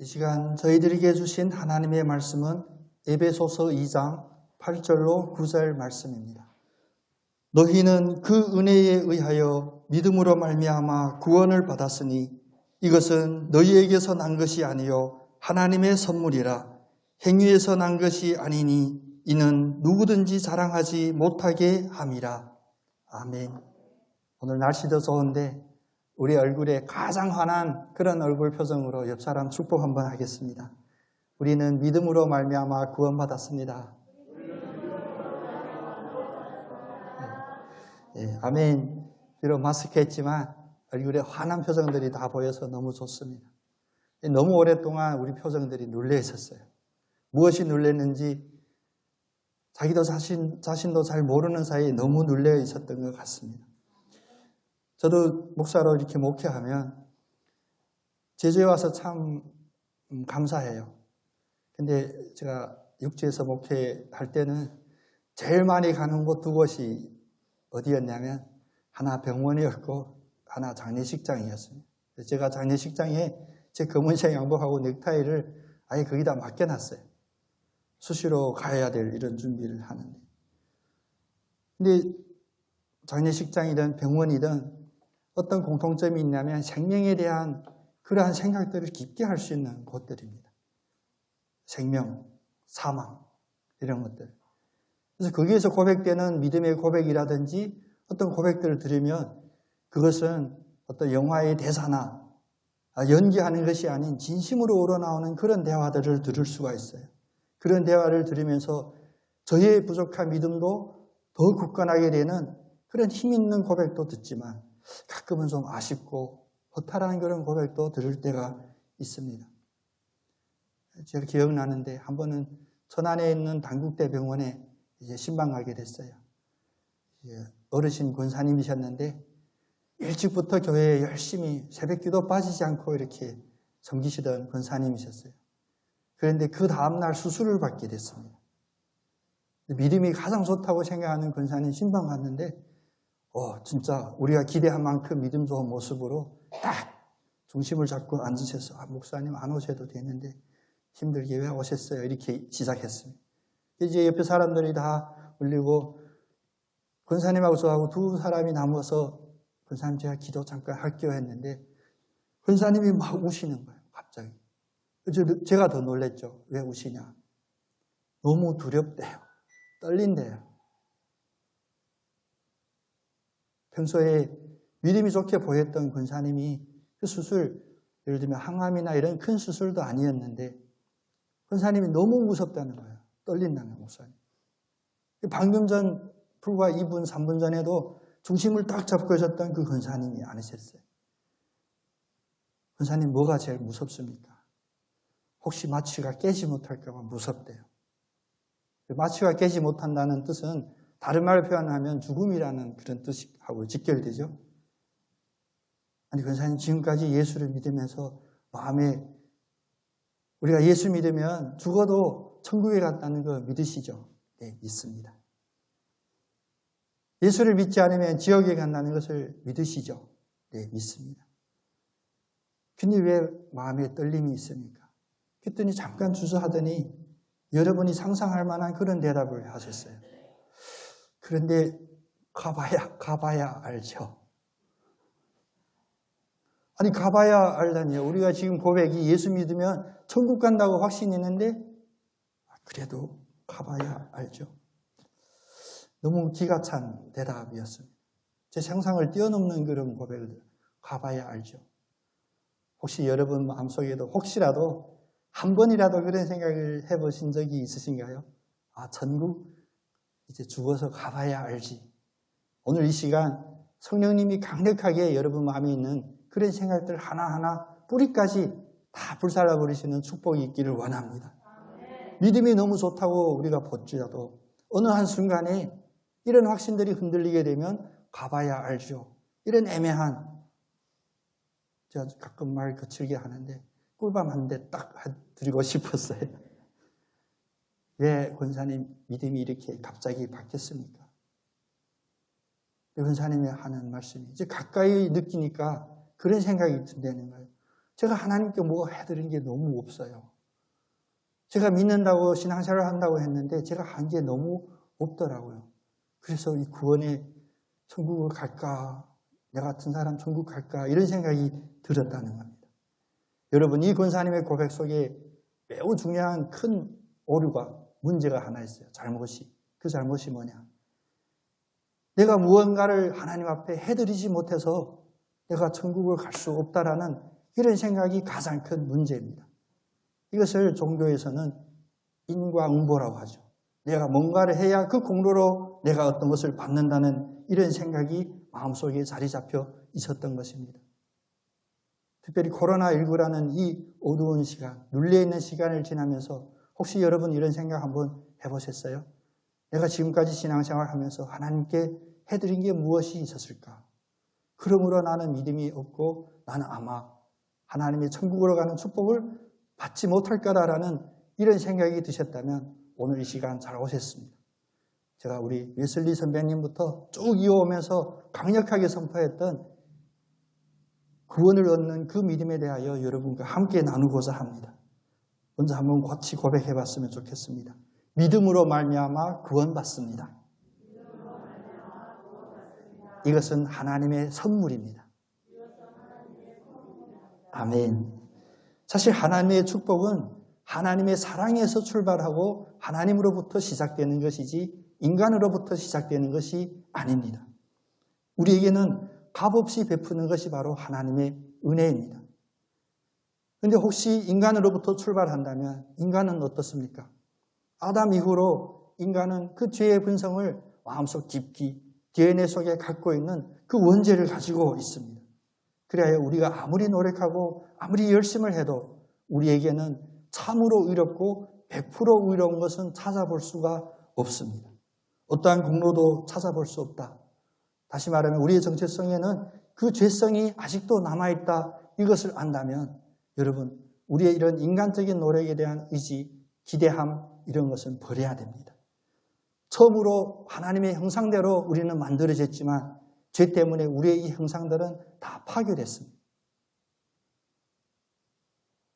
이 시간 저희들에게 주신 하나님의 말씀은 에베소서 2장 8절로 9절 말씀입니다. 너희는 그 은혜에 의하여 믿음으로 말미암아 구원을 받았으니 이것은 너희에게서 난 것이 아니요 하나님의 선물이라. 행위에서 난 것이 아니니 이는 누구든지 자랑하지 못하게 함이라. 아멘. 오늘 날씨도 좋은데 우리 얼굴에 가장 환한 그런 얼굴 표정으로 옆 사람 축복 한번 하겠습니다. 우리는 믿음으로 말미암아 구원받았습니다. 아멘. 비록 마스크 했지만 얼굴에 환한 표정들이 다 보여서 너무 좋습니다. 너무 오랫동안 우리 표정들이 눌려 있었어요. 무엇이 눌렸는지 자기도 자신도 잘 모르는 사이에 너무 눌려 있었던 것 같습니다. 저도 목사로 이렇게 목회하면 제주에 와서 참 감사해요. 근데 제가 육지에서 목회할 때는 제일 많이 가는 곳 두 곳이 어디였냐면 하나 병원이었고 하나 장례식장이었습니다. 제가 장례식장에 제 검은색 양복하고 넥타이를 아예 거기다 맡겨놨어요. 수시로 가야 될 이런 준비를 하는데. 근데 장례식장이든 병원이든 어떤 공통점이 있냐면 생명에 대한 그러한 생각들을 깊게 할 수 있는 곳들입니다. 생명, 사망 이런 것들. 그래서 거기에서 고백되는 믿음의 고백이라든지 어떤 고백들을 들으면 그것은 어떤 영화의 대사나 연기하는 것이 아닌 진심으로 우러나오는 그런 대화들을 들을 수가 있어요. 그런 대화를 들으면서 저의 부족한 믿음도 더 굳건하게 되는 그런 힘 있는 고백도 듣지만 가끔은 좀 아쉽고 허탈한 그런 고백도 들을 때가 있습니다. 제가 기억나는데 한 번은 천안에 있는 단국대 병원에 이제 신방 가게 됐어요. 어르신 권사님이셨는데 일찍부터 교회에 열심히 새벽기도 빠지지 않고 이렇게 섬기시던 권사님이셨어요. 그런데 그 다음날 수술을 받게 됐습니다. 믿음이 가장 좋다고 생각하는 권사님 신방 갔는데 진짜 우리가 기대한 만큼 믿음 좋은 모습으로 딱 중심을 잡고 앉으셔서 목사님 안 오셔도 되는데 힘들게 왜 오셨어요? 이렇게 시작했습니다. 이제 옆에 사람들이 다 울리고 권사님하고 저하고 두 사람이 남아서 권사님 제가 기도 잠깐 할게요 했는데 권사님이 막 우시는 거예요. 갑자기. 제가 더 놀랬죠. 왜 우시냐? 너무 두렵대요. 떨린대요. 평소에 믿음이 좋게 보였던 권사님이 그 수술, 예를 들면 항암이나 이런 큰 수술도 아니었는데 권사님이 너무 무섭다는 거예요. 떨린다는 거예요, 목사님. 방금 전, 불과 2분, 3분 전에도 중심을 딱 잡고 있었던 그 권사님이 아니셨어요. 권사님 뭐가 제일 무섭습니까? 혹시 마취가 깨지 못할까 봐 무섭대요. 마취가 깨지 못한다는 뜻은 다른 말로 표현하면 죽음이라는 그런 뜻하고 직결되죠. 아니 권사님 지금까지 예수를 믿으면서 마음에 우리가 예수 믿으면 죽어도 천국에 간다는 거 믿으시죠? 네, 믿습니다. 예수를 믿지 않으면 지옥에 간다는 것을 믿으시죠? 네, 믿습니다. 근데 왜 마음에 떨림이 있습니까? 그랬더니 잠깐 주저하더니 여러분이 상상할 만한 그런 대답을 하셨어요. 그런데 가봐야 알죠. 아니 가봐야 알다니요. 우리가 지금 고백이 예수 믿으면 천국 간다고 확신이 있는데 그래도 가봐야 알죠. 너무 기가 찬 대답이었습니다. 제 상상을 뛰어넘는 그런 고백을 가봐야 알죠. 혹시 여러분 마음속에도 혹시라도 한 번이라도 그런 생각을 해보신 적이 있으신가요? 천국 이제 죽어서 가봐야 알지. 오늘 이 시간 성령님이 강력하게 여러분 마음에 있는 그런 생각들 하나하나 뿌리까지 다 불살라버리시는 축복이 있기를 원합니다. 믿음이 너무 좋다고 우리가 보지라도 어느 한순간에 이런 확신들이 흔들리게 되면 가봐야 알죠. 이런 애매한, 제가 가끔 말 거칠게 하는데 꿀밤 한 대 딱 드리고 싶었어요. 왜 권사님 믿음이 이렇게 갑자기 바뀌었습니까? 권사님이 하는 말씀이 이제 가까이 느끼니까 그런 생각이 든다는 거예요. 제가 하나님께 뭐 해드린 게 너무 없어요. 제가 믿는다고 신앙생활을 한다고 했는데 제가 한 게 너무 없더라고요. 그래서 이 구원에 천국을 갈까? 내 같은 사람 천국 갈까? 이런 생각이 들었다는 겁니다. 여러분, 이 권사님의 고백 속에 매우 중요한 큰 오류가, 문제가 하나 있어요. 잘못이. 그 잘못이 뭐냐? 내가 무언가를 하나님 앞에 해드리지 못해서 내가 천국을 갈 수 없다라는 이런 생각이 가장 큰 문제입니다. 이것을 종교에서는 인과응보라고 하죠. 내가 뭔가를 해야 그 공로로 내가 어떤 것을 받는다는 이런 생각이 마음속에 자리 잡혀 있었던 것입니다. 특별히 코로나19라는 이 어두운 시간, 눌려있는 시간을 지나면서 혹시 여러분 이런 생각 한번 해보셨어요? 내가 지금까지 신앙생활하면서 하나님께 해드린 게 무엇이 있었을까? 그러므로 나는 믿음이 없고 나는 아마 하나님의 천국으로 가는 축복을 받지 못할 거다라는 이런 생각이 드셨다면 오늘 이 시간 잘 오셨습니다. 제가 우리 웨슬리 선배님부터 쭉 이어오면서 강력하게 선포했던 구원을 얻는 그 믿음에 대하여 여러분과 함께 나누고자 합니다. 먼저 한번 같이 고백해 봤으면 좋겠습니다. 믿음으로 말미암아 구원받습니다. 이것은 하나님의 선물입니다. 아멘. 사실 하나님의 축복은 하나님의 사랑에서 출발하고 하나님으로부터 시작되는 것이지 인간으로부터 시작되는 것이 아닙니다. 우리에게는 값없이 베푸는 것이 바로 하나님의 은혜입니다. 그런데 혹시 인간으로부터 출발한다면 인간은 어떻습니까? 아담 이후로 인간은 그 죄의 본성을 마음속 깊이 DNA 속에 갖고 있는 그 원죄를 가지고 있습니다. 그래야 우리가 아무리 노력하고 아무리 열심을 해도 우리에게는 참으로 의롭고 100% 의로운 것은 찾아볼 수가 없습니다. 어떠한 공로도 찾아볼 수 없다. 다시 말하면 우리의 정체성에는 그 죄성이 아직도 남아있다. 이것을 안다면 여러분, 우리의 이런 인간적인 노력에 대한 의지, 기대함 이런 것은 버려야 됩니다. 처음으로 하나님의 형상대로 우리는 만들어졌지만 죄 때문에 우리의 이 형상들은 다 파괴됐습니다.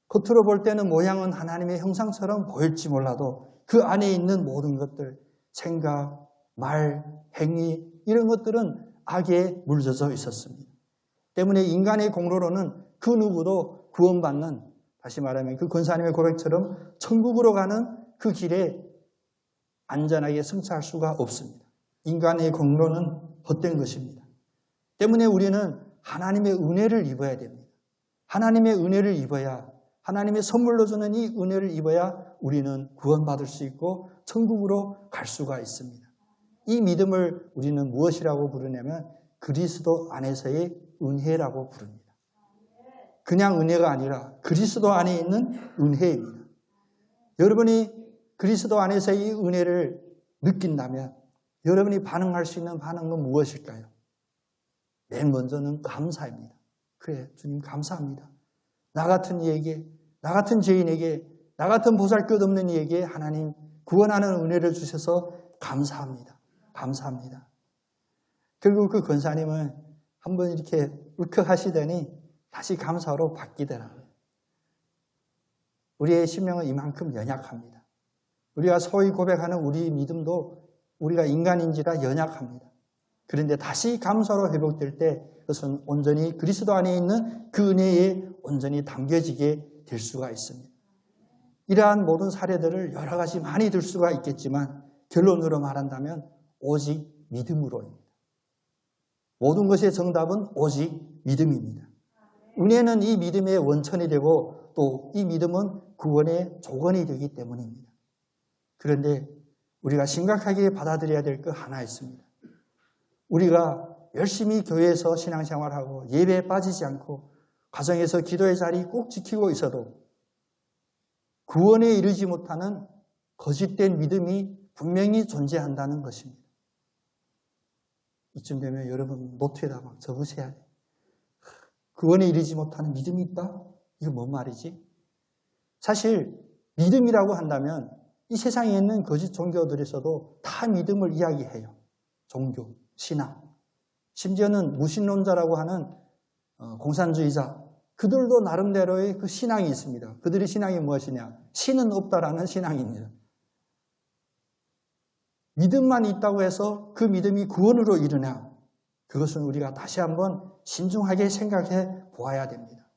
겉으로 볼 때는 모양은 하나님의 형상처럼 보일지 몰라도 그 안에 있는 모든 것들, 생각, 말, 행위 이런 것들은 악에 물젖어 있었습니다. 때문에 인간의 공로로는 그 누구도 구원받는, 다시 말하면 그 권사님의 고백처럼 천국으로 가는 그 길에 안전하게 승차할 수가 없습니다. 인간의 공로는 헛된 것입니다. 때문에 우리는 하나님의 은혜를 입어야 됩니다. 하나님의 은혜를 입어야, 하나님의 선물로 주는 이 은혜를 입어야 우리는 구원받을 수 있고 천국으로 갈 수가 있습니다. 이 믿음을 우리는 무엇이라고 부르냐면 그리스도 안에서의 은혜라고 부릅니다. 그냥 은혜가 아니라 그리스도 안에 있는 은혜입니다. 여러분이 그리스도 안에서의 이 은혜를 느낀다면 여러분이 반응할 수 있는 반응은 무엇일까요? 맨 먼저는 감사입니다. 그래, 주님 감사합니다. 나 같은 이에게, 나 같은 죄인에게, 나 같은 보잘것없는 이에게 하나님 구원하는 은혜를 주셔서 감사합니다. 감사합니다. 결국 그 권사님은 한번 이렇게 울컥하시더니 다시 감사로 바뀌더라고요. 우리의 심령은 이만큼 연약합니다. 우리가 소위 고백하는 우리 믿음도 우리가 인간인지라 연약합니다. 그런데 다시 감사로 회복될 때 그것은 온전히 그리스도 안에 있는 그 은혜에 온전히 담겨지게 될 수가 있습니다. 이러한 모든 사례들을 여러 가지 많이 들 수가 있겠지만 결론으로 말한다면 오직 믿음으로입니다. 모든 것의 정답은 오직 믿음입니다. 은혜는 이 믿음의 원천이 되고 또 이 믿음은 구원의 조건이 되기 때문입니다. 그런데 우리가 심각하게 받아들여야 될 것 하나 있습니다. 우리가 열심히 교회에서 신앙생활하고 예배에 빠지지 않고 가정에서 기도의 자리 꼭 지키고 있어도 구원에 이르지 못하는 거짓된 믿음이 분명히 존재한다는 것입니다. 이쯤 되면 여러분 노트에다 막 적으셔야 돼요. 구원에 이르지 못하는 믿음이 있다? 이거 뭔 말이지? 사실 믿음이라고 한다면 이 세상에 있는 거짓 종교들에서도 다 믿음을 이야기해요. 종교, 신앙. 심지어는 무신론자라고 하는 공산주의자, 그들도 나름대로의 그 신앙이 있습니다. 그들의 신앙이 무엇이냐? 신은 없다라는 신앙입니다. 믿음만 있다고 해서 그 믿음이 구원으로 이르냐? 그것은 우리가 다시 한번 신중하게 생각해 보아야 됩니다.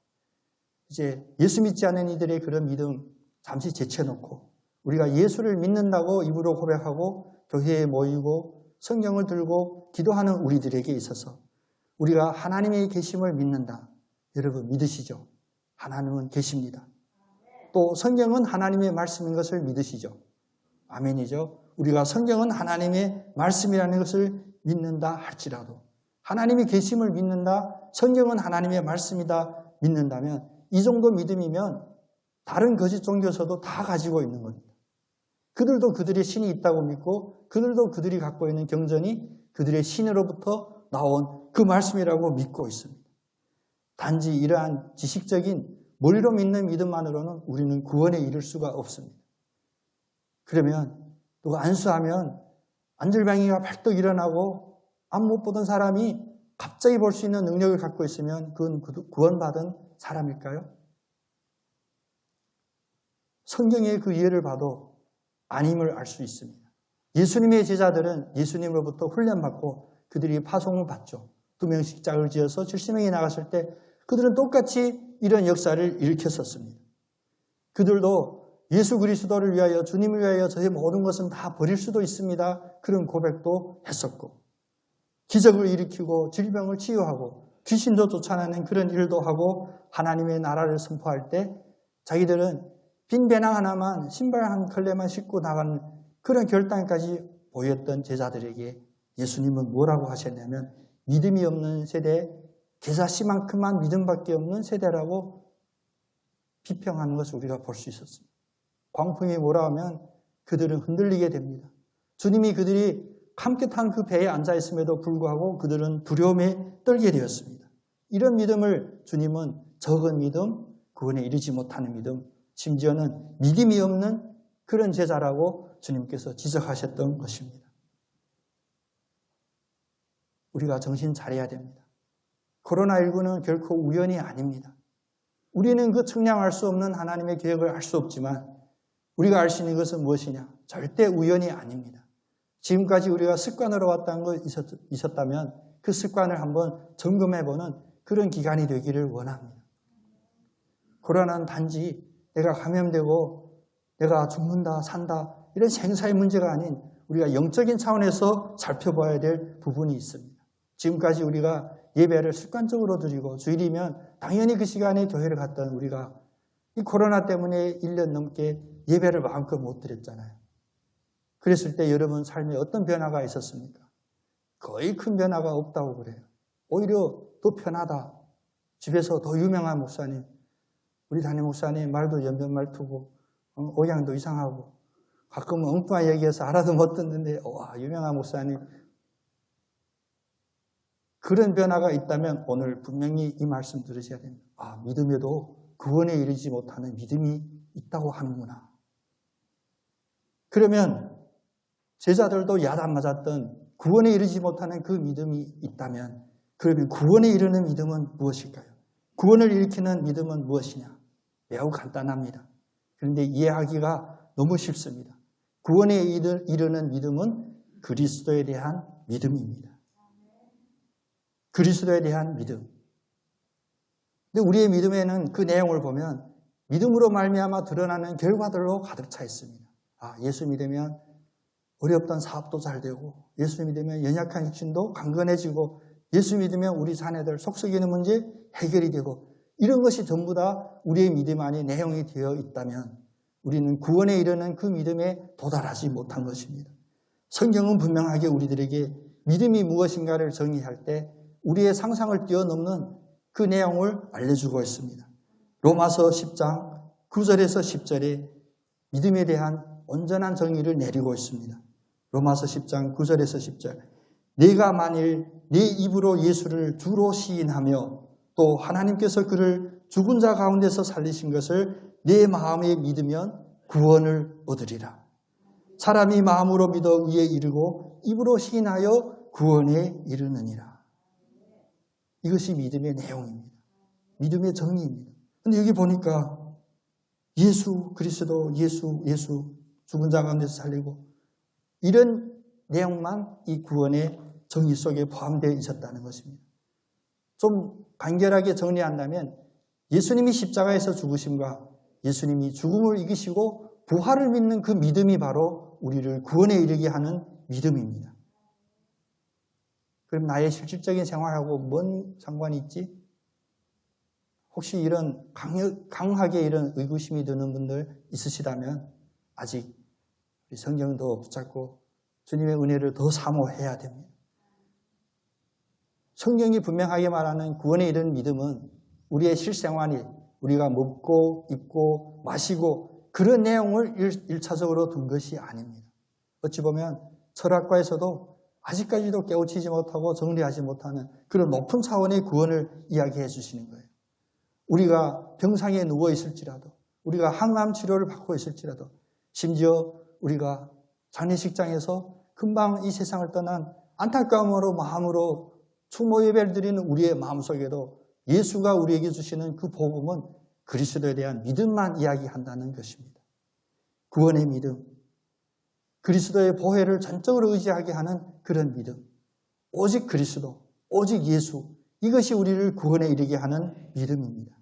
이제 예수 믿지 않는 이들의 그런 믿음 잠시 제쳐놓고 우리가 예수를 믿는다고 입으로 고백하고 교회에 모이고 성경을 들고 기도하는 우리들에게 있어서 우리가 하나님의 계심을 믿는다. 여러분 믿으시죠? 하나님은 계십니다. 또 성경은 하나님의 말씀인 것을 믿으시죠? 아멘이죠? 우리가 성경은 하나님의 말씀이라는 것을 믿는다 할지라도 하나님의 계심을 믿는다, 성경은 하나님의 말씀이다 믿는다면 이 정도 믿음이면 다른 거짓 종교에서도 다 가지고 있는 겁니다. 그들도 그들의 신이 있다고 믿고 그들도 그들이 갖고 있는 경전이 그들의 신으로부터 나온 그 말씀이라고 믿고 있습니다. 단지 이러한 지식적인 머리로 믿는 믿음만으로는 우리는 구원에 이를 수가 없습니다. 그러면 누가 안수하면 안절뱅이가 발떡 일어나고 앞 못 보던 사람이 갑자기 볼 수 있는 능력을 갖고 있으면 그건 구원받은 사람일까요? 성경의 그 예를 봐도 아님을 알 수 있습니다. 예수님의 제자들은 예수님으로부터 훈련받고 그들이 파송을 받죠. 2명씩 짝을 지어서 70명이 나갔을 때 그들은 똑같이 이런 역사를 일으켰었습니다. 그들도 예수 그리스도를 위하여 주님을 위하여 저의 모든 것은 다 버릴 수도 있습니다. 그런 고백도 했었고 기적을 일으키고 질병을 치유하고 귀신도 쫓아내는 그런 일도 하고 하나님의 나라를 선포할 때 자기들은 빈 배낭 하나만 신발 한 컬레만 신고 나가는 그런 결단까지 보였던 제자들에게 예수님은 뭐라고 하셨냐면 믿음이 없는 세대, 게사씨만큼만 믿음밖에 없는 세대라고 비평하는 것을 우리가 볼 수 있었습니다. 광풍이 몰아오면 그들은 흔들리게 됩니다. 주님이 그들이 함께 탄 그 배에 앉아있음에도 불구하고 그들은 두려움에 떨게 되었습니다. 이런 믿음을 주님은 적은 믿음, 구원에 이르지 못하는 믿음, 심지어는 믿음이 없는 그런 제자라고 주님께서 지적하셨던 것입니다. 우리가 정신 차려야 됩니다. 코로나19는 결코 우연이 아닙니다. 우리는 그 측량할 수 없는 하나님의 계획을 알 수 없지만 우리가 알 수 있는 것은 무엇이냐? 절대 우연이 아닙니다. 지금까지 우리가 습관으로 왔다는 것이 있었다면 그 습관을 한번 점검해보는 그런 기간이 되기를 원합니다. 코로나는 단지 내가 감염되고 내가 죽는다, 산다 이런 생사의 문제가 아닌 우리가 영적인 차원에서 살펴봐야 될 부분이 있습니다. 지금까지 우리가 예배를 습관적으로 드리고 주일이면 당연히 그 시간에 교회를 갔던 우리가 이 코로나 때문에 1년 넘게 예배를 마음껏 못 드렸잖아요. 그랬을 때 여러분 삶에 어떤 변화가 있었습니까? 거의 큰 변화가 없다고 그래요. 오히려 더 편하다. 집에서 더 유명한 목사님, 우리 담임 목사님 말도 연변 말투고 오양도 이상하고 가끔은 엉뚱한 얘기해서 알아도 못 듣는데 와 유명한 목사님. 그런 변화가 있다면 오늘 분명히 이 말씀 들으셔야 됩니다. 아, 믿음에도 구원에 이르지 못하는 믿음이 있다고 하는구나. 그러면 제자들도 야단 맞았던 구원에 이르지 못하는 그 믿음이 있다면 그러면 구원에 이르는 믿음은 무엇일까요? 구원을 일으키는 믿음은 무엇이냐? 매우 간단합니다. 그런데 이해하기가 너무 쉽습니다. 구원에 이르는 믿음은 그리스도에 대한 믿음입니다. 그리스도에 대한 믿음. 근데 우리의 믿음에는 그 내용을 보면 믿음으로 말미암아 드러나는 결과들로 가득 차 있습니다. 아, 예수 믿으면 어렵던 사업도 잘 되고 예수 믿으면 연약한 육신도 강건해지고 예수 믿으면 우리 자녀들 속썩이는 문제 해결이 되고 이런 것이 전부 다 우리의 믿음 안에 내용이 되어 있다면 우리는 구원에 이르는 그 믿음에 도달하지 못한 것입니다. 성경은 분명하게 우리들에게 믿음이 무엇인가를 정의할 때 우리의 상상을 뛰어넘는 그 내용을 알려주고 있습니다. 로마서 10장 9절에서 10절에 믿음에 대한 온전한 정의를 내리고 있습니다. 로마서 10장 9절에서 10절. 내가 만일 내 입으로 예수를 주로 시인하며 또 하나님께서 그를 죽은 자 가운데서 살리신 것을 내 마음에 믿으면 구원을 얻으리라. 사람이 마음으로 믿어 의에 이르고 입으로 시인하여 구원에 이르느니라. 이것이 믿음의 내용입니다. 믿음의 정의입니다. 근데 여기 보니까 예수 그리스도, 예수 죽은 자 가운데서 살리고, 이런 내용만 이 구원의 정의 속에 포함되어 있었다는 것입니다. 좀 간결하게 정리한다면 예수님이 십자가에서 죽으심과 예수님이 죽음을 이기시고 부활을 믿는 그 믿음이 바로 우리를 구원에 이르게 하는 믿음입니다. 그럼 나의 실질적인 생활하고 뭔 상관이 있지? 혹시 이런 강하게 이런 의구심이 드는 분들 있으시다면 아직 성경도 붙잡고 주님의 은혜를 더 사모해야 됩니다. 성경이 분명하게 말하는 구원에 이르는 믿음은 우리의 실생활이, 우리가 먹고 입고 마시고 그런 내용을 1차적으로 둔 것이 아닙니다. 어찌 보면 철학과에서도 아직까지도 깨우치지 못하고 정리하지 못하는 그런 높은 차원의 구원을 이야기해 주시는 거예요. 우리가 병상에 누워 있을지라도, 우리가 항암 치료를 받고 있을지라도, 심지어 우리가 장례식장에서 금방 이 세상을 떠난 안타까움으로 마음으로 추모 예배를 드리는 우리의 마음속에도 예수가 우리에게 주시는 그 복음은 그리스도에 대한 믿음만 이야기한다는 것입니다. 구원의 믿음, 그리스도의 보혜를 전적으로 의지하게 하는 그런 믿음, 오직 그리스도, 오직 예수, 이것이 우리를 구원에 이르게 하는 믿음입니다.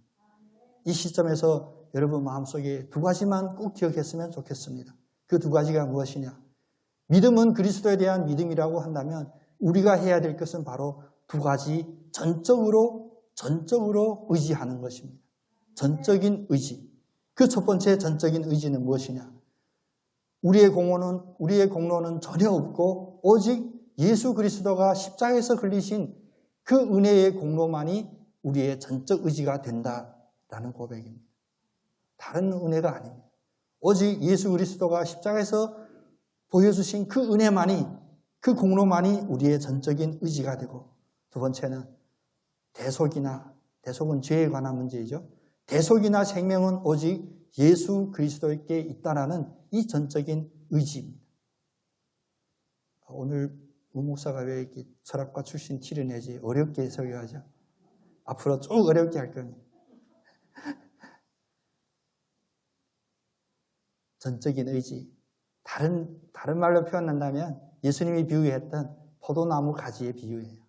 이 시점에서 여러분 마음속에 두 가지만 꼭 기억했으면 좋겠습니다. 그 두 가지가 무엇이냐? 믿음은 그리스도에 대한 믿음이라고 한다면 우리가 해야 될 것은 바로 두 가지 전적으로 의지하는 것입니다. 전적인 의지. 그 첫 번째 전적인 의지는 무엇이냐? 우리의 공로는 전혀 없고 오직 예수 그리스도가 십자가에서 흘리신 그 은혜의 공로만이 우리의 전적 의지가 된다라는 고백입니다. 다른 은혜가 아닙니다. 오직 예수 그리스도가 십자가에서 보여주신 그 은혜만이, 그 공로만이 우리의 전적인 의지가 되고, 두 번째는 대속은 죄에 관한 문제이죠. 대속이나 생명은 오직 예수 그리스도께 있다라는 이 전적인 의지입니다. 오늘 우 목사가 왜 이렇게 철학과 출신 티를 내지 어렵게 설교하죠? 앞으로 쭉 어렵게 할 겁니다. 전적인 의지. 다른 말로 표현한다면 예수님이 비유했던 포도나무 가지의 비유예요.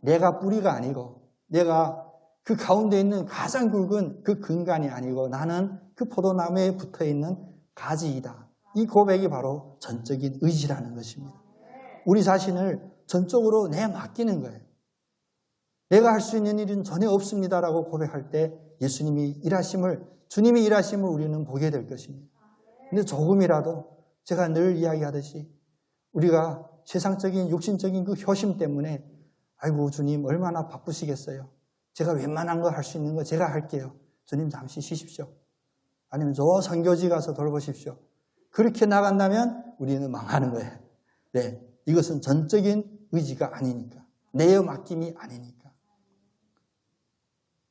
내가 뿌리가 아니고 내가 그 가운데 있는 가장 굵은 그 근간이 아니고 나는 그 포도나무에 붙어있는 가지이다. 이 고백이 바로 전적인 의지라는 것입니다. 우리 자신을 전적으로 맡기는 거예요. 내가 할 수 있는 일은 전혀 없습니다라고 고백할 때 주님이 일하심을 우리는 보게 될 것입니다. 근데 조금이라도 제가 늘 이야기하듯이 우리가 세상적인 육신적인 그 효심 때문에 아이고 주님 얼마나 바쁘시겠어요. 제가 웬만한 거 할 수 있는 거 제가 할게요. 주님 잠시 쉬십시오. 아니면 저 선교지 가서 돌보십시오. 그렇게 나간다면 우리는 망하는 거예요. 네, 이것은 전적인 의지가 아니니까. 내어 맡김이 아니니까.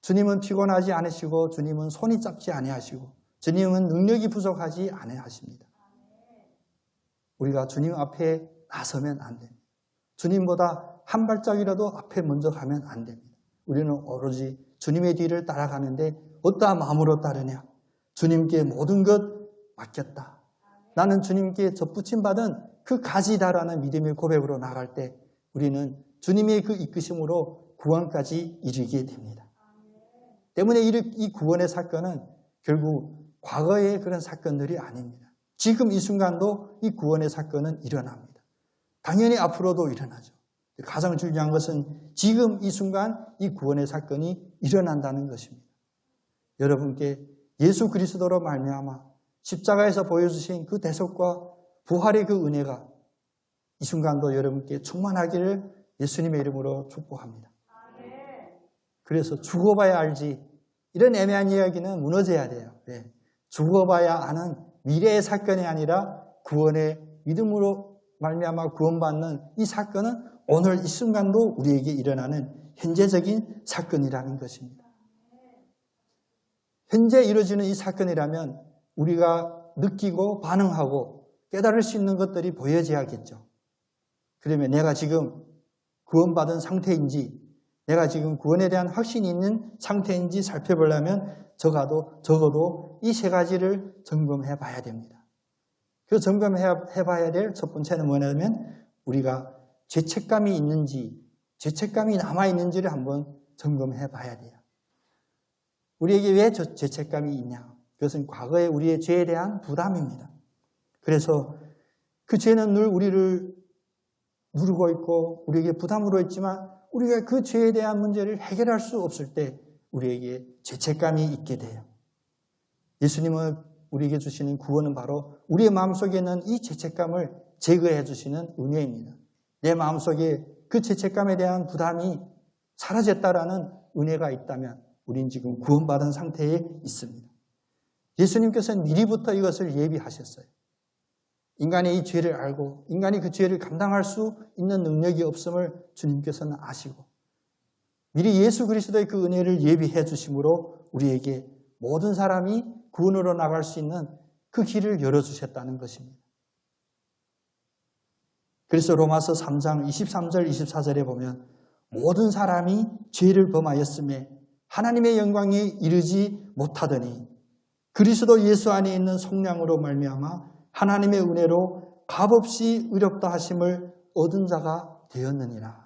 주님은 피곤하지 않으시고 주님은 손이 짧지 아니하시고 주님은 능력이 부족하지 아니하십니다. 우리가 주님 앞에 나서면 안 됩니다. 주님보다 한 발짝이라도 앞에 먼저 가면 안 됩니다. 우리는 오로지 주님의 뒤를 따라가는데 어떠한 마음으로 따르냐? 주님께 모든 것 맡겼다. 나는 주님께 접붙임받은 그 가지다라는 믿음의 고백으로 나갈 때 우리는 주님의 그 이끄심으로 구원까지 이르게 됩니다. 때문에 이 구원의 사건은 결국 과거의 그런 사건들이 아닙니다. 지금 이 순간도 이 구원의 사건은 일어납니다. 당연히 앞으로도 일어나죠. 가장 중요한 것은 지금 이 순간 이 구원의 사건이 일어난다는 것입니다. 여러분께 예수 그리스도로 말미암아 십자가에서 보여주신 그 대속과 부활의 그 은혜가 이 순간도 여러분께 충만하기를 예수님의 이름으로 축복합니다. 그래서 죽어봐야 알지. 이런 애매한 이야기는 무너져야 돼요. 네. 죽어봐야 아는 미래의 사건이 아니라 구원의 믿음으로 말미암아 구원받는 이 사건은 오늘 이 순간도 우리에게 일어나는 현재적인 사건이라는 것입니다. 현재 이루어지는 이 사건이라면 우리가 느끼고 반응하고 깨달을 수 있는 것들이 보여져야겠죠. 그러면 내가 지금 구원받은 상태인지 내가 지금 구원에 대한 확신이 있는 상태인지 살펴보려면 적어도 이 세 가지를 점검해 봐야 됩니다. 그 점검해 봐야 될 첫 번째는 뭐냐면 우리가 죄책감이 있는지, 죄책감이 남아있는지를 한번 점검해 봐야 돼요. 우리에게 왜 죄책감이 있냐? 그것은 과거의 우리의 죄에 대한 부담입니다. 그래서 그 죄는 늘 우리를 누르고 있고 우리에게 부담으로 있지만 우리가 그 죄에 대한 문제를 해결할 수 없을 때 우리에게 죄책감이 있게 돼요. 예수님은 우리에게 주시는 구원은 바로 우리의 마음속에 있는 이 죄책감을 제거해 주시는 은혜입니다. 내 마음속에 그 죄책감에 대한 부담이 사라졌다라는 은혜가 있다면 우린 지금 구원받은 상태에 있습니다. 예수님께서는 미리부터 이것을 예비하셨어요. 인간의 이 죄를 알고 인간이 그 죄를 감당할 수 있는 능력이 없음을 주님께서는 아시고 미리 예수 그리스도의 그 은혜를 예비해 주심으로 우리에게 모든 사람이 구원으로 나갈 수 있는 그 길을 열어주셨다는 것입니다. 그래서 로마서 3장 23절 24절에 보면 모든 사람이 죄를 범하였음에 하나님의 영광에 이르지 못하더니 그리스도 예수 안에 있는 속량으로 말미암아 하나님의 은혜로 값없이 의롭다 하심을 얻은 자가 되었느니라.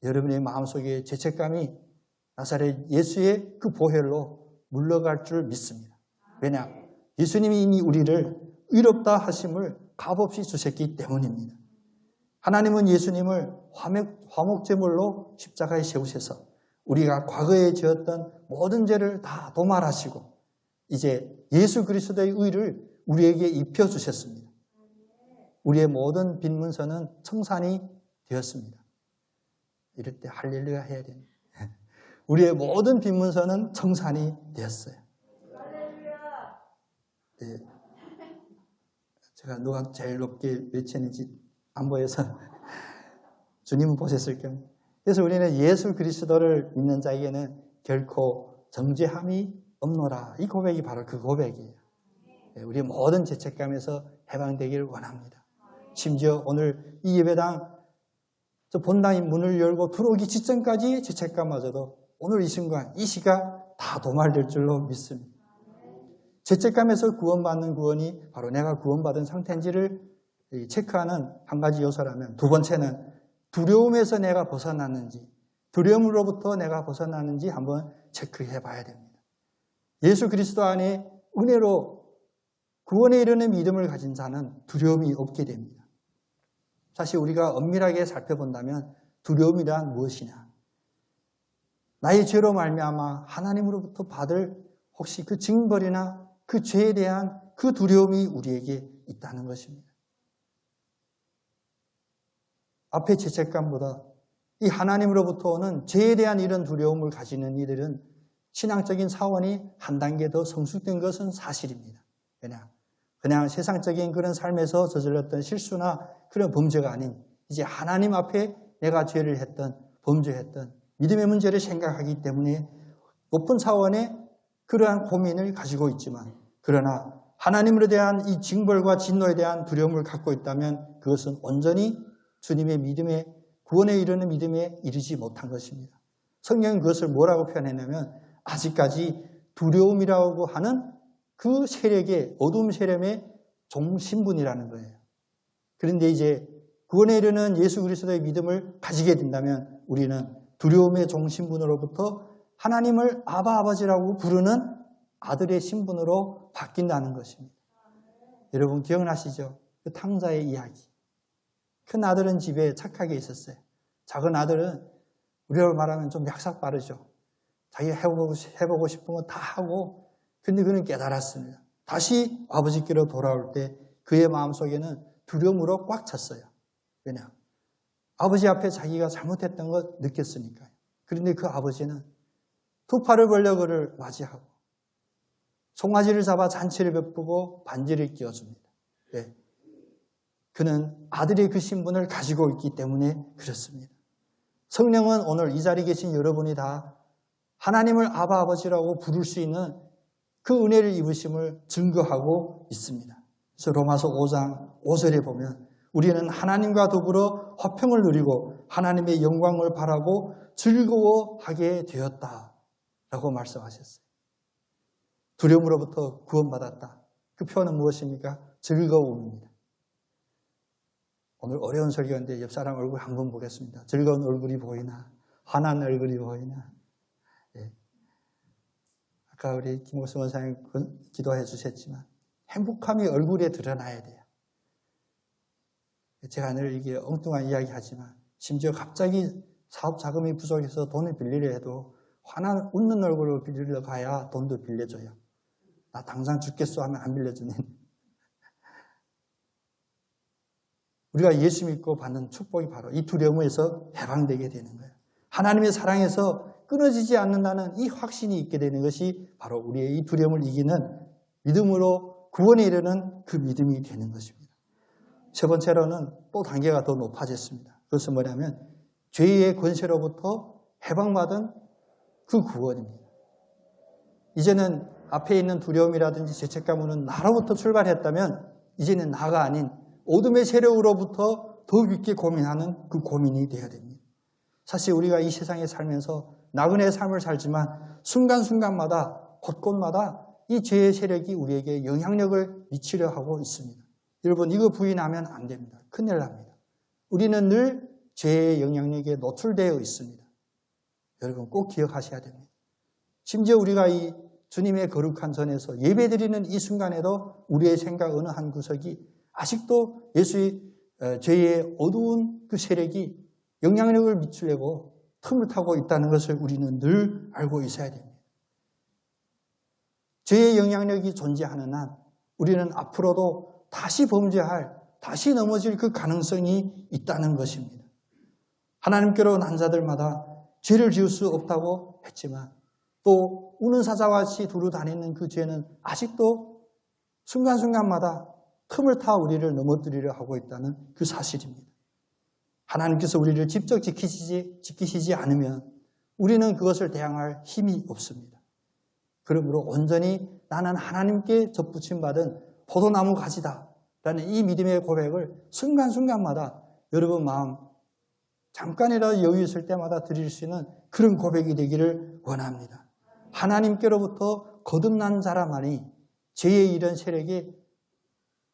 여러분의 마음속에 죄책감이 나사렛 예수의 그 보혈로 물러갈 줄 믿습니다. 왜냐? 예수님이 이미 우리를 의롭다 하심을 값없이 주셨기 때문입니다. 하나님은 예수님을 화목제물로 십자가에 세우셔서 우리가 과거에 지었던 모든 죄를 다 도말하시고 이제 예수 그리스도의 의를 우리에게 입혀주셨습니다. 우리의 모든 빈 문서는 청산이 되었습니다. 이럴 때 할렐루야 해야 됩니다. 우리의 모든 빈 문서는 청산이 되었어요. 네. 제가 누가 제일 높게 외치는지 안 보여서 주님은 보셨을 겁니다. 그래서 우리는 예수 그리스도를 믿는 자에게는 결코 정죄함이 없노라. 이 고백이 바로 그 고백이에요. 우리의 모든 죄책감에서 해방되기를 원합니다. 심지어 오늘 이 예배당 저 본당의 문을 열고 들어오기 직전까지 죄책감마저도 오늘 이 순간 이 시간 다 도말될 줄로 믿습니다. 죄책감에서 구원받는 구원이 바로 내가 구원받은 상태인지를 체크하는 한 가지 요소라면 두 번째는 두려움에서 내가 벗어났는지 두려움으로부터 내가 벗어났는지 한번 체크해 봐야 됩니다. 예수 그리스도 안에 은혜로 구원에 이르는 믿음을 가진 자는 두려움이 없게 됩니다. 사실 우리가 엄밀하게 살펴본다면 두려움이란 무엇이냐? 나의 죄로 말미암아 하나님으로부터 받을 혹시 그 징벌이나 그 죄에 대한 그 두려움이 우리에게 있다는 것입니다. 앞에 죄책감보다 이 하나님으로부터 오는 죄에 대한 이런 두려움을 가지는 이들은 신앙적인 사원이 한 단계 더 성숙된 것은 사실입니다. 왜냐? 그냥 세상적인 그런 삶에서 저질렀던 실수나 그런 범죄가 아닌 이제 하나님 앞에 내가 죄를 했던 범죄했던 믿음의 문제를 생각하기 때문에 높은 사원의 그러한 고민을 가지고 있지만 그러나 하나님으로 대한 이 징벌과 진노에 대한 두려움을 갖고 있다면 그것은 온전히 주님의 믿음에 구원에 이르는 믿음에 이르지 못한 것입니다. 성경은 그것을 뭐라고 표현했냐면 아직까지 두려움이라고 하는 그 세력의 어두움 세력의 종신분이라는 거예요. 그런데 이제 구원에 이르는 예수 그리스도의 믿음을 가지게 된다면 우리는 두려움의 종신분으로부터 하나님을 아바 아버지라고 부르는 아들의 신분으로 바뀐다는 것입니다. 여러분 기억나시죠? 그 탕자의 이야기. 큰 아들은 집에 착하게 있었어요. 작은 아들은 우리로 말하면 좀 약삭 빠르죠. 자기가 해보고 싶은 거 다 하고 근데 그는 깨달았습니다. 다시 아버지께로 돌아올 때 그의 마음속에는 두려움으로 꽉 찼어요. 왜냐? 아버지 앞에 자기가 잘못했던 걸 느꼈으니까요. 그런데 그 아버지는 두 팔을 벌려 그를 맞이하고 송아지를 잡아 잔치를 베푸고 반지를 끼워줍니다. 네. 그는 아들의 그 신분을 가지고 있기 때문에 그렇습니다. 성령은 오늘 이 자리에 계신 여러분이 다 하나님을 아바 아버지라고 부를 수 있는 그 은혜를 입으심을 증거하고 있습니다. 그래서 로마서 5장 5절에 보면 우리는 하나님과 더불어 화평을 누리고 하나님의 영광을 바라고 즐거워하게 되었다라고 말씀하셨어요. 두려움으로부터 구원받았다. 그 표현은 무엇입니까? 즐거움입니다. 오늘 어려운 설교인데 옆 사람 얼굴 한번 보겠습니다. 즐거운 얼굴이 보이나? 환한 얼굴이 보이나? 예. 아까 우리 김옥수 원사님 기도해 주셨지만 행복함이 얼굴에 드러나야 돼요. 제가 늘 이게 엉뚱한 이야기 하지만 심지어 갑자기 사업 자금이 부족해서 돈을 빌리려 해도 환한 웃는 얼굴을 빌리러 가야 돈도 빌려줘요. 나 당장 죽겠어 하면 안 빌려주는. 우리가 예수 믿고 받는 축복이 바로 이 두려움에서 해방되게 되는 거예요. 하나님의 사랑에서 끊어지지 않는다는 이 확신이 있게 되는 것이 바로 우리의 이 두려움을 이기는 믿음으로 구원에 이르는 그 믿음이 되는 것입니다. 세 번째로는 또 단계가 더 높아졌습니다. 그것은 뭐냐면 죄의 권세로부터 해방받은 그 구원입니다. 이제는 앞에 있는 두려움이라든지 죄책감은 나로부터 출발했다면 이제는 나가 아닌 어둠의 세력으로부터 더 깊게 고민하는 그 고민이 되어야 됩니다. 사실 우리가 이 세상에 살면서 나그네의 삶을 살지만 순간순간마다 곳곳마다 이 죄의 세력이 우리에게 영향력을 미치려 하고 있습니다. 여러분 이거 부인하면 안 됩니다. 큰일 납니다. 우리는 늘 죄의 영향력에 노출되어 있습니다. 여러분 꼭 기억하셔야 됩니다. 심지어 우리가 이 주님의 거룩한 전에서 예배드리는 이 순간에도 우리의 생각 어느 한 구석이 아직도 예수의 죄의 어두운 그 세력이 영향력을 미치려고 틈을 타고 있다는 것을 우리는 늘 알고 있어야 됩니다. 죄의 영향력이 존재하는 한 우리는 앞으로도 다시 범죄할, 다시 넘어질 그 가능성이 있다는 것입니다. 하나님께로 난 자들마다 죄를 지을 수 없다고 했지만 또 우는 사자와 같이 두루 다니는 그 죄는 아직도 순간순간마다 틈을 타 우리를 넘어뜨리려 하고 있다는 그 사실입니다. 하나님께서 우리를 직접 지키시지 않으면 우리는 그것을 대항할 힘이 없습니다. 그러므로 온전히 나는 하나님께 접붙임 받은 포도나무 가지다 라는 이 믿음의 고백을 순간순간마다 여러분 마음 잠깐이라도 여유 있을 때마다 드릴 수 있는 그런 고백이 되기를 원합니다. 하나님께로부터 거듭난 자라만이 죄의 이런 세력에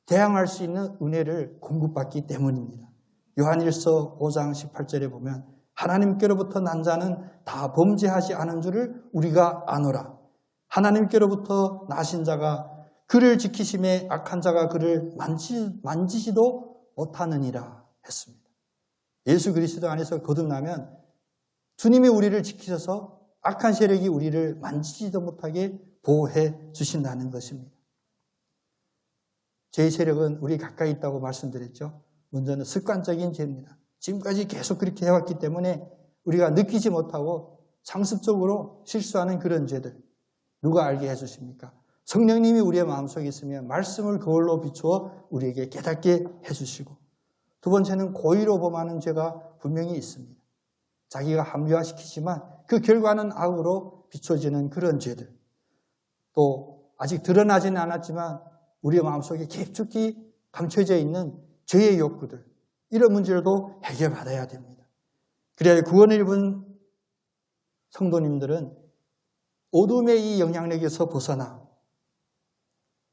대항할 수 있는 은혜를 공급받기 때문입니다. 요한일서 5장 18절에 보면 하나님께로부터 난 자는 다 범죄하지 않은 줄을 우리가 아노라. 하나님께로부터 나신 자가 그를 지키심에 악한 자가 그를 만지지도 못하느니라 했습니다. 예수 그리스도 안에서 거듭나면 주님이 우리를 지키셔서 악한 세력이 우리를 만지지도 못하게 보호해 주신다는 것입니다. 죄의 세력은 우리 가까이 있다고 말씀드렸죠. 먼저는 습관적인 죄입니다. 지금까지 계속 그렇게 해왔기 때문에 우리가 느끼지 못하고 상습적으로 실수하는 그런 죄들 누가 알게 해주십니까? 성령님이 우리의 마음속에 있으면 말씀을 거울로 비추어 우리에게 깨닫게 해주시고 두 번째는 고의로 범하는 죄가 분명히 있습니다. 자기가 합리화시키지만 그 결과는 악으로 비춰지는 그런 죄들 또 아직 드러나지는 않았지만 우리의 마음속에 깊숙이 감춰져 있는 죄의 욕구들 이런 문제들도 해결받아야 됩니다. 그래야 구원을 입은 성도님들은 어둠의 이 영향력에서 벗어나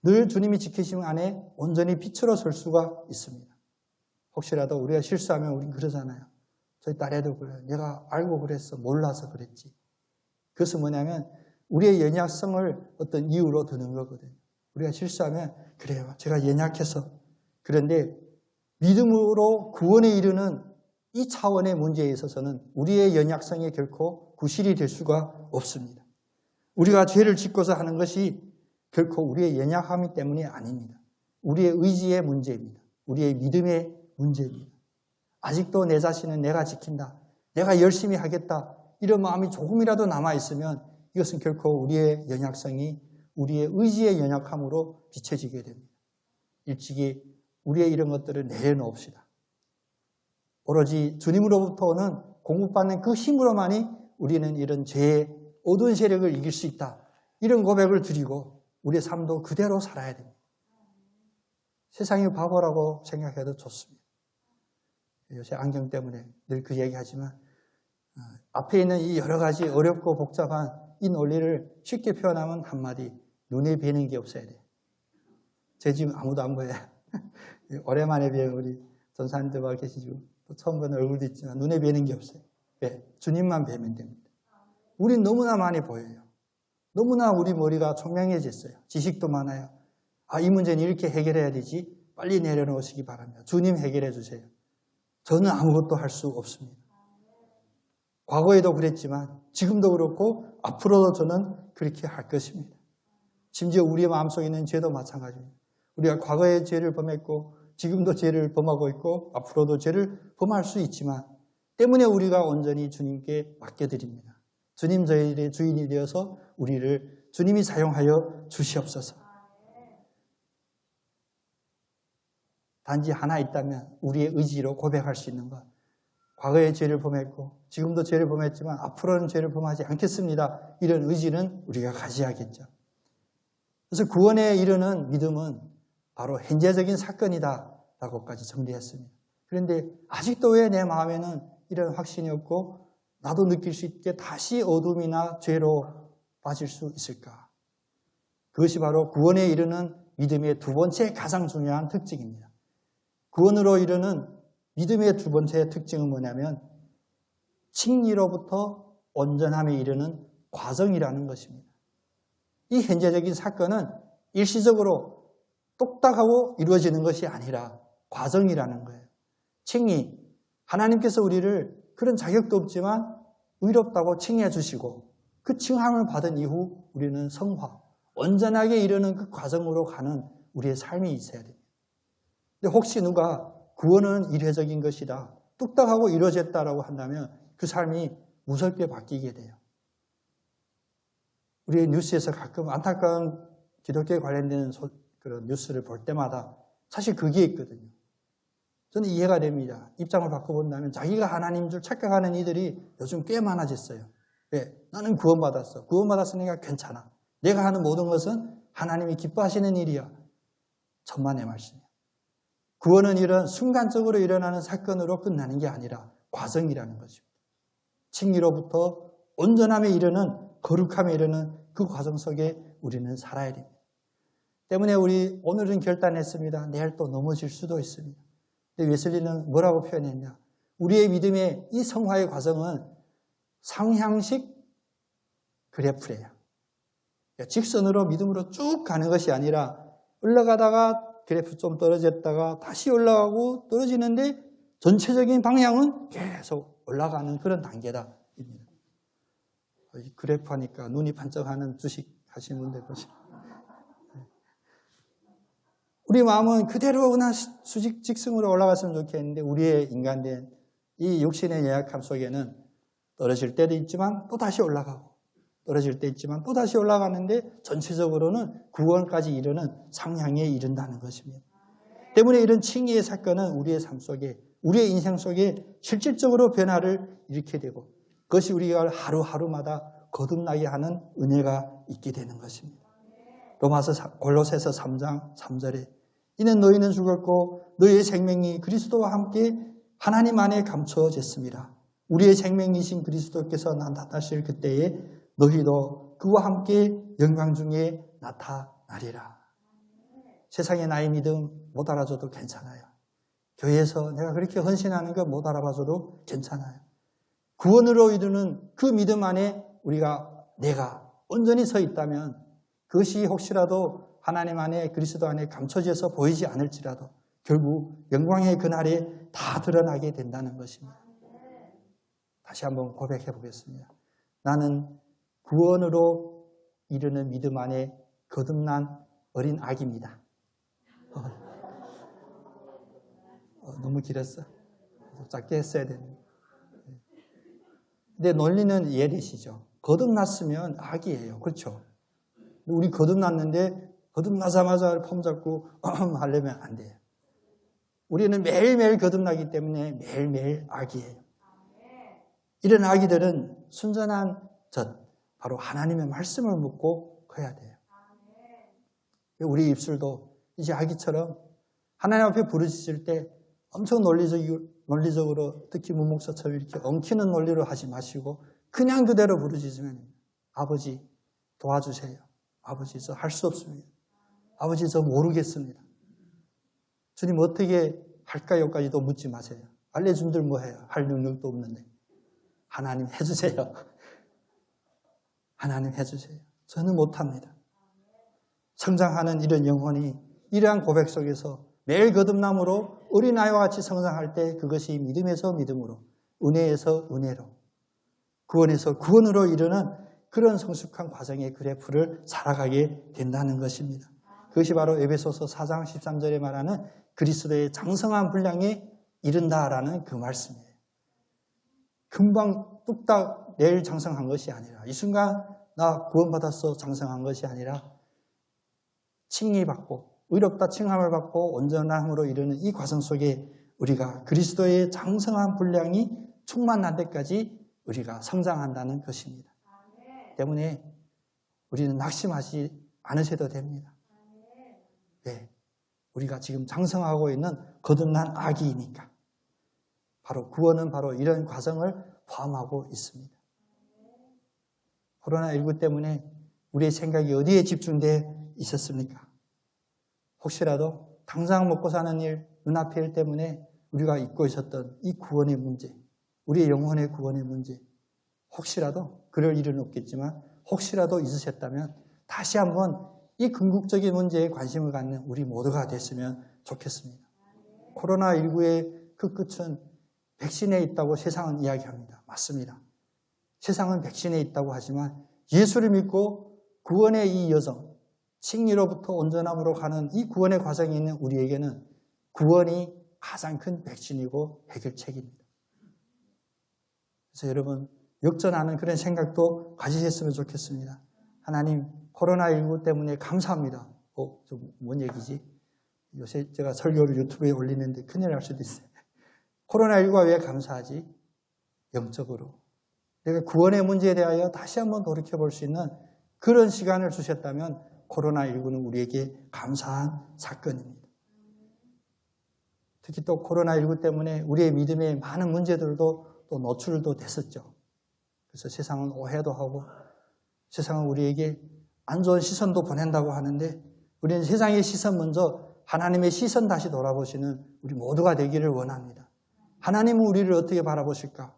늘 주님이 지키심 안에 온전히 빛으로 설 수가 있습니다. 혹시라도 우리가 실수하면 우린 그러잖아요. 저희 딸애도 그래요. 내가 알고 그랬어. 몰라서 그랬지. 그것은 뭐냐면 우리의 연약성을 어떤 이유로 드는 거거든요. 우리가 실수하면 그래요. 제가 연약해서. 그런데 믿음으로 구원에 이르는 이 차원의 문제에 있어서는 우리의 연약성이 결코 구실이 될 수가 없습니다. 우리가 죄를 짓고서 하는 것이 결코 우리의 연약함이 때문이 아닙니다. 우리의 의지의 문제입니다. 우리의 믿음의 문제입니다. 아직도 내 자신은 내가 지킨다. 내가 열심히 하겠다. 이런 마음이 조금이라도 남아있으면 이것은 결코 우리의 연약성이 우리의 의지의 연약함으로 비춰지게 됩니다. 일찍이 우리의 이런 것들을 내려놓읍시다. 오로지 주님으로부터 오는 공급받는 그 힘으로만이 우리는 이런 죄의 어두운 세력을 이길 수 있다. 이런 고백을 드리고 우리의 삶도 그대로 살아야 됩니다. 세상이 바보라고 생각해도 좋습니다. 요새 안경 때문에 늘 그 얘기하지만 앞에 있는 이 여러 가지 어렵고 복잡한 이 논리를 쉽게 표현하면 한마디, 눈에 뵈는 게 없어야 돼요. 제 지금 아무도 안 보여요. 오랜만에 뵈는 우리 전사님들 와 계시고 또 처음 보는 얼굴도 있지만 눈에 뵈는 게 없어요. 왜? 주님만 뵈면 됩니다. 우린 너무나 많이 보여요. 너무나 우리 머리가 총명해졌어요. 지식도 많아요. 이 문제는 이렇게 해결해야 되지. 빨리 내려놓으시기 바랍니다. 주님 해결해 주세요. 저는 아무것도 할 수 없습니다. 과거에도 그랬지만 지금도 그렇고 앞으로도 저는 그렇게 할 것입니다. 심지어 우리의 마음속에 있는 죄도 마찬가지입니다. 우리가 과거에 죄를 범했고 지금도 죄를 범하고 있고 앞으로도 죄를 범할 수 있지만 때문에 우리가 온전히 주님께 맡겨드립니다. 주님 저희의 주인이 되어서 우리를 주님이 사용하여 주시옵소서. 단지 하나 있다면 우리의 의지로 고백할 수 있는 것. 과거에 죄를 범했고 지금도 죄를 범했지만 앞으로는 죄를 범하지 않겠습니다. 이런 의지는 우리가 가져야겠죠. 그래서 구원에 이르는 믿음은 바로 현재적인 사건이다 라고까지 정리했습니다. 그런데 아직도 왜 내 마음에는 이런 확신이 없고 나도 느낄 수 있게 다시 어둠이나 죄로 빠질 수 있을까? 그것이 바로 구원에 이르는 믿음의 두 번째 가장 중요한 특징입니다. 구원으로 이르는 믿음의 두 번째 특징은 뭐냐면 칭의로부터 온전함에 이르는 과정이라는 것입니다. 이 현재적인 사건은 일시적으로 똑딱하고 이루어지는 것이 아니라 과정이라는 거예요. 칭의, 하나님께서 우리를 그런 자격도 없지만 의롭다고 칭해 주시고 그 칭함을 받은 이후 우리는 성화, 온전하게 이르는 그 과정으로 가는 우리의 삶이 있어야 됩니다. 근데 혹시 누가 구원은 일회적인 것이다, 뚝딱하고 이루어졌다라고 한다면 그 삶이 무섭게 바뀌게 돼요. 우리 뉴스에서 가끔 안타까운 기독교에 관련된 그런 뉴스를 볼 때마다 사실 그게 있거든요. 저는 이해가 됩니다. 입장을 바꿔본다면 자기가 하나님인 줄 착각하는 이들이 요즘 꽤 많아졌어요. 왜? 나는 구원받았어. 구원받았으니까 괜찮아. 내가 하는 모든 것은 하나님이 기뻐하시는 일이야. 천만의 말씀이에요. 구원은 이런 순간적으로 일어나는 사건으로 끝나는 게 아니라 과정이라는 것입니다. 칭의로부터 온전함에 이르는, 거룩함에 이르는 그 과정 속에 우리는 살아야 됩니다. 때문에 우리 오늘은 결단했습니다. 내일 또 넘어질 수도 있습니다. 근데 웨슬리는 뭐라고 표현했냐? 우리의 믿음의 이 성화의 과정은 상향식 그래프예요. 직선으로 믿음으로 쭉 가는 것이 아니라 올라가다가 그래프 좀 떨어졌다가 다시 올라가고 떨어지는데 전체적인 방향은 계속 올라가는 그런 단계다. 그래프 하니까 눈이 반짝하는 주식 하시는 분들 보시죠. 우리 마음은 그대로 그냥 수직 직승으로 올라갔으면 좋겠는데 우리의 인간된 이 육신의 연약함 속에는 떨어질 때도 있지만 또 다시 올라가고 떨어질 때 있지만 또 다시 올라가는데 전체적으로는 구원까지 이르는 상향에 이른다는 것입니다. 때문에 이런 칭의의 사건은 우리의 삶 속에 우리의 인생 속에 실질적으로 변화를 일으키게 되고 그것이 우리가 하루하루마다 거듭나게 하는 은혜가 있게 되는 것입니다. 골로새서 3장 3절에 이는 너희는 죽었고 너희의 생명이 그리스도와 함께 하나님 안에 감추어졌습니다. 우리의 생명이신 그리스도께서 나타나실 그때에 너희도 그와 함께 영광 중에 나타나리라. 세상에 나의 믿음 못 알아줘도 괜찮아요. 교회에서 내가 그렇게 헌신하는 거 못 알아봐줘도 괜찮아요. 구원으로 이루는 그 믿음 안에 내가 온전히 서 있다면 그것이 혹시라도 하나님 안에 그리스도 안에 감춰져서 보이지 않을지라도 결국 영광의 그날에 다 드러나게 된다는 것입니다. 다시 한번 고백해 보겠습니다. 나는 구원으로 이르는 믿음 안에 거듭난 어린 아기입니다. 너무 길었어. 짧게 했어야 되는데. 근데 논리는 이해되시죠? 거듭났으면 아기예요. 그렇죠? 우리 거듭났는데 거듭나자마자 폼 잡고 하려면 안 돼요. 우리는 매일매일 거듭나기 때문에 매일매일 아기예요. 이런 아기들은 순전한 젖, 바로 하나님의 말씀을 묻고 커야 돼요. 우리 입술도 이제 아기처럼 하나님 앞에 부르짖을 때 엄청 논리적으로 특히 문목사처럼 이렇게 엉키는 논리로 하지 마시고 그냥 그대로 부르짖으면 아버지 도와주세요. 아버지 저 할 수 없습니다. 아버지 저 모르겠습니다. 주님 어떻게 할까요까지도 묻지 마세요. 알려준들 뭐해요. 할 능력도 없는데. 하나님 해주세요. 하나님 해주세요. 저는 못합니다. 성장하는 이런 영혼이 이러한 고백 속에서 매일 거듭남으로 어린아이와 같이 성장할 때 그것이 믿음에서 믿음으로 은혜에서 은혜로 구원에서 구원으로 이르는 그런 성숙한 과정의 그래프를 살아가게 된다는 것입니다. 그것이 바로 에베소서 4장 13절에 말하는 그리스도의 장성한 분량에 이른다라는 그 말씀이에요. 금방 뚝딱 내일 장성한 것이 아니라 이 순간 나 구원받았어 장성한 것이 아니라 칭의받고 의롭다 칭함을 받고 온전함으로 이르는 이 과정 속에 우리가 그리스도의 장성한 분량이 충만할 때까지 우리가 성장한다는 것입니다. 때문에 우리는 낙심하지 않으셔도 됩니다. 왜? 우리가 지금 장성하고 있는 거듭난 아기이니까. 바로 구원은 바로 이런 과정을 포함하고 있습니다. 코로나19 때문에 우리의 생각이 어디에 집중되어 있었습니까? 혹시라도 당장 먹고 사는 일, 눈앞의 일 때문에 우리가 잊고 있었던 이 구원의 문제, 우리의 영혼의 구원의 문제, 혹시라도 그럴 일은 없겠지만 혹시라도 잊으셨다면 다시 한번 이 궁극적인 문제에 관심을 갖는 우리 모두가 됐으면 좋겠습니다. 코로나19의 그 끝은 백신에 있다고 세상은 이야기합니다. 맞습니다. 세상은 백신에 있다고 하지만 예수를 믿고 구원의 이 여정, 칭의로부터 온전함으로 가는 이 구원의 과정이 있는 우리에게는 구원이 가장 큰 백신이고 해결책입니다. 그래서 여러분 역전하는 그런 생각도 가지셨으면 좋겠습니다. 하나님 코로나19 때문에 감사합니다. 뭔 얘기지? 요새 제가 설교를 유튜브에 올리는데 큰일 날 수도 있어요. 코로나19가 왜 감사하지? 영적으로. 내가 구원의 문제에 대하여 다시 한번 돌이켜볼 수 있는 그런 시간을 주셨다면 코로나19는 우리에게 감사한 사건입니다. 특히 또 코로나19 때문에 우리의 믿음의 많은 문제들도 또 노출도 됐었죠. 그래서 세상은 오해도 하고 세상은 우리에게 안 좋은 시선도 보낸다고 하는데 우리는 세상의 시선 먼저 하나님의 시선 다시 돌아보시는 우리 모두가 되기를 원합니다. 하나님은 우리를 어떻게 바라보실까?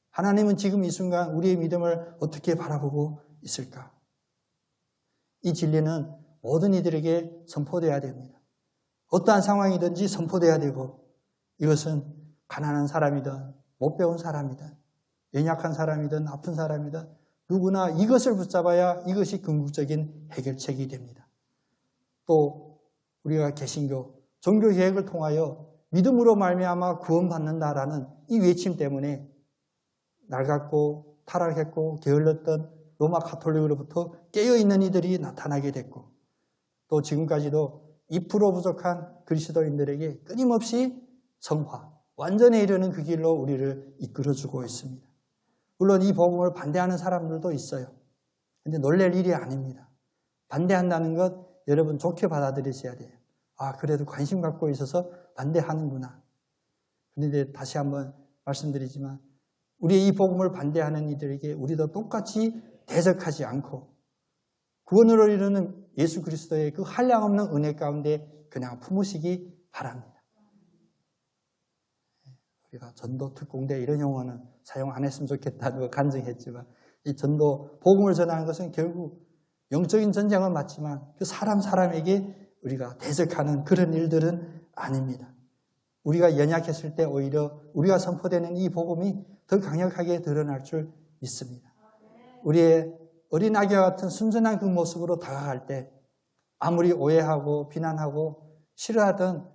하나님은 지금 이 순간 우리의 믿음을 어떻게 바라보고 있을까? 이 진리는 모든 이들에게 선포되어야 됩니다. 어떠한 상황이든지 선포되어야 되고 이것은 가난한 사람이든 못 배운 사람이든 연약한 사람이든 아픈 사람이든 누구나 이것을 붙잡아야 이것이 궁극적인 해결책이 됩니다. 또 우리가 개신교, 종교개혁을 통하여 믿음으로 말미암아 구원받는다라는 이 외침 때문에 낡았고 타락했고 게을렀던 로마 가톨릭으로부터 깨어있는 이들이 나타나게 됐고 또 지금까지도 2% 부족한 그리스도인들에게 끊임없이 성화, 완전에 이르는 그 길로 우리를 이끌어주고 있습니다. 물론 이 복음을 반대하는 사람들도 있어요. 근데 놀랄 일이 아닙니다. 반대한다는 것 여러분 좋게 받아들이셔야 돼요. 아, 그래도 관심 갖고 있어서 반대하는구나. 그런데 다시 한번 말씀드리지만 우리의 이 복음을 반대하는 이들에게 우리도 똑같이 대적하지 않고 구원으로 이루는 예수 그리스도의 그 한량없는 은혜 가운데 그냥 품으시기 바랍니다. 우리가 전도, 특공대 이런 용어는 사용 안 했으면 좋겠다는 거 간증했지만 이 전도, 복음을 전하는 것은 결국 영적인 전쟁은 맞지만 그 사람에게 우리가 대적하는 그런 일들은 아닙니다. 우리가 연약했을 때 오히려 우리가 선포되는 이 복음이 더 강력하게 드러날 줄 믿습니다. 우리의 어린아기와 같은 순전한 그 모습으로 다가갈 때 아무리 오해하고 비난하고 싫어하던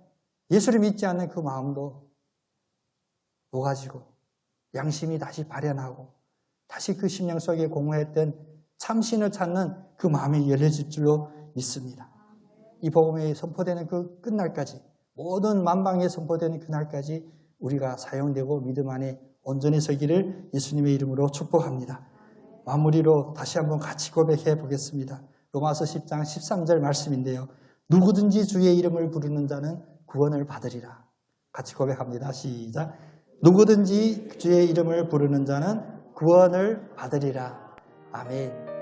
예수를 믿지 않는 그 마음도 녹아지고 양심이 다시 발현하고 다시 그 심령 속에 공허했던 참신을 찾는 그 마음이 열려질 줄로 믿습니다. 이 복음이 선포되는 그 끝날까지 모든 만방에 선포되는 그날까지 우리가 사용되고 믿음 안에 온전히 서기를 예수님의 이름으로 축복합니다. 마무리로 다시 한번 같이 고백해 보겠습니다. 로마서 10장 13절 말씀인데요. 누구든지 주의 이름을 부르는 자는 구원을 받으리라. 같이 고백합니다. 시작. 누구든지 주의 이름을 부르는 자는 구원을 받으리라. 아멘.